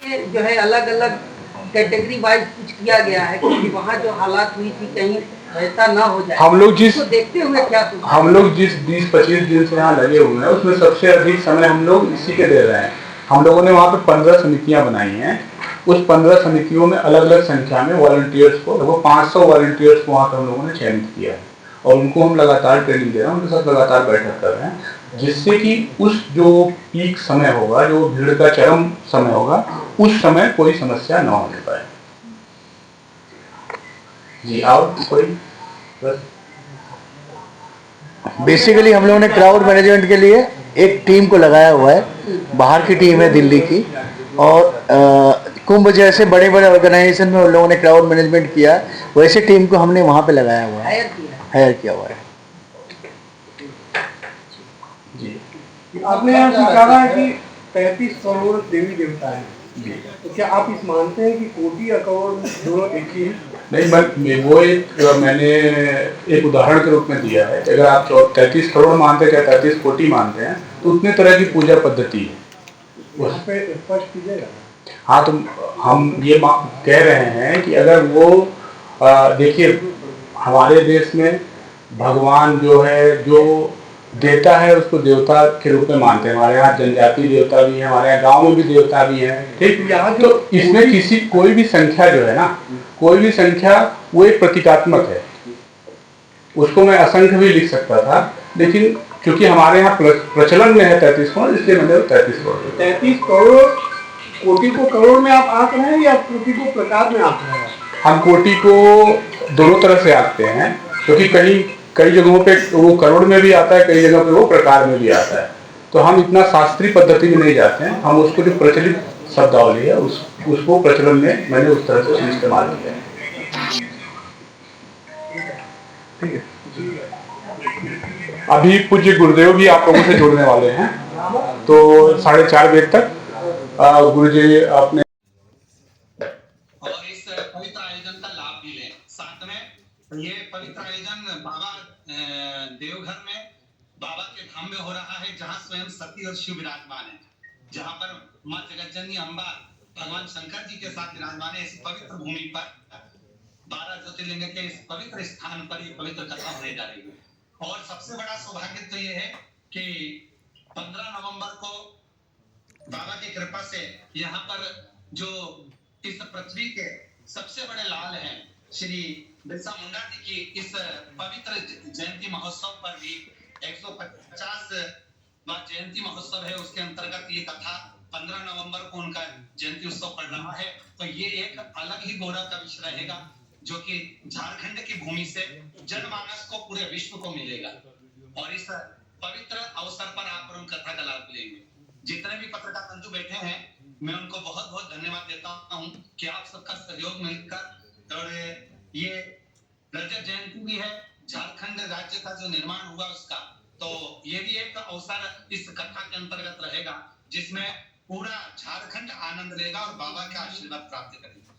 में जो है अलग अलग कैटेगरी वाइज कुछ किया गया है कि वहाँ जो हालात हुई थी कहीं ऐसा ना हो जाए। हम लोग देखते हुए क्या जिस 20-25 दिन से यहाँ लगे हुए हैं उसमें सबसे अधिक समय हम लोग इसी के दे रहे हैं। हम लोगों ने वहाँ पे 15 समितियाँ बनाई हैं। उस 15 समितियों में अलग अलग संख्या में वॉलंटियर्स को, लगभग 500 वॉलंटियर्स को वहाँ पर हम लोगों ने चयनित किया है और उनको हम लगातार ट्रेनिंग दे रहे हैं, उनके साथ लगातार बैठक कर रहे हैं, जिससे कि उस जो पीक समय होगा, जो भीड़ का चरम समय होगा, उस समय कोई समस्या न होने पाए। जी, और कोई बेसिकली हम लोगों ने क्राउड मैनेजमेंट के लिए एक टीम को लगाया हुआ है, बाहर की टीम है दिल्ली की, और कुंभ जैसे बड़े बड़े ऑर्गेनाइजेशन में उन लोगों ने क्राउड मैनेजमेंट किया, वैसे टीम को हमने वहाँ पे लगाया हुआ है, हायर किया हुआ है। आपने यहाँ कहा है कि 33 करोड़ देवी देवता हैं, तो क्या आप इस मानते हैं कि कोटि और करोड़ दोनों एक ही हैं? नहीं, वो मैंने एक उदाहरण के रूप में दिया है। अगर आप 33 करोड़ मानते हैं, 33 कोटि मानते हैं, तो उतने तरह की पूजा पद्धति है। उस पे स्पष्ट कीजिएगा। हाँ, तो हम ये कह रहे हैं कि अगर वो देखिए, हमारे देश में भगवान जो है, जो देवता है, उसको देवता के रूप में मानते हैं। हमारे यहाँ जनजाति देवता भी है, हमारे यहाँ गाँव में भी देवता भी है, ठीक। तो इसमें कोई भी संख्या जो है ना, कोई भी संख्या वो एक प्रतीकात्मक है। उसको मैं असंख्य भी लिख सकता था, लेकिन क्योंकि हमारे यहाँ प्रचलन में है 33 करोड़, इसलिए मैंने 33 करोड़। 33 करोड़ कोटि को करोड़ में आप आंक रहे हैं या कोटि को प्रकार में आंक रहे हैं? हम कोटि को दोनों तरह से आंकते हैं, क्योंकि कई जगहों पे वो करोड़ में भी आता है, कई जगहों पे वो प्रकार में भी आता है। तो हम इतना शास्त्रीय पद्धति में नहीं जाते हैं, हम उसको जो प्रचलित शब्दावली है उसको प्रचलन में मैंने उस तरह से इस्तेमाल किया है। ठीक है। अभी पूज्य गुरुदेव भी आप लोगों से जुड़ने वाले हैं, तो 4:30 बजे तक गुरु जी अपने और इस पवित्र आयोजन का लाभ भी लें। साथ में ये पवित्र आयोजन बाबा देवघर में बाबा के धाम में हो रहा है, जहाँ स्वयं सती और शिव विराजमान है, जहाँ पर माँ जगतजननी अम्बा भगवान शंकर जी के साथ विराजमान है। इस पवित्र भूमि पर 12 ज्योतिर्लिंग के इस पवित्र स्थान पर ये पवित्र कथा होने जा रही है। और सबसे बड़ा सौभाग्य तो ये है कि 15 नवंबर को बाबा की कृपा से यहाँ पर जो इस पृथ्वी के सबसे बड़े लाल हैं श्री बिरसा मुंडा जी की इस पवित्र जयंती महोत्सव पर भी 150वां जयंती महोत्सव है, उसके अंतर्गत ये कथा 15 नवंबर को उनका जयंती उत्सव पड़ रहा है। तो ये एक अलग ही गौरव का विषय रहेगा, जो कि झारखंड की भूमि से जनमानस को, पूरे विश्व को मिलेगा। और इस पवित्र अवसर पर आप और उन कथा का लाभ लेंगे। जितने भी पत्रकार बंधु बैठे हैं, मैं उनको बहुत बहुत धन्यवाद देता हूं कि आप सबका सहयोग मिलकर, और ये रजत जयंती भी है, झारखंड राज्य का जो निर्माण हुआ उसका, तो ये भी एक अवसर इस कथा के अंतर्गत रहेगा, जिसमें पूरा झारखंड आनंद लेगा और बाबा का आशीर्वाद प्राप्त करेगा।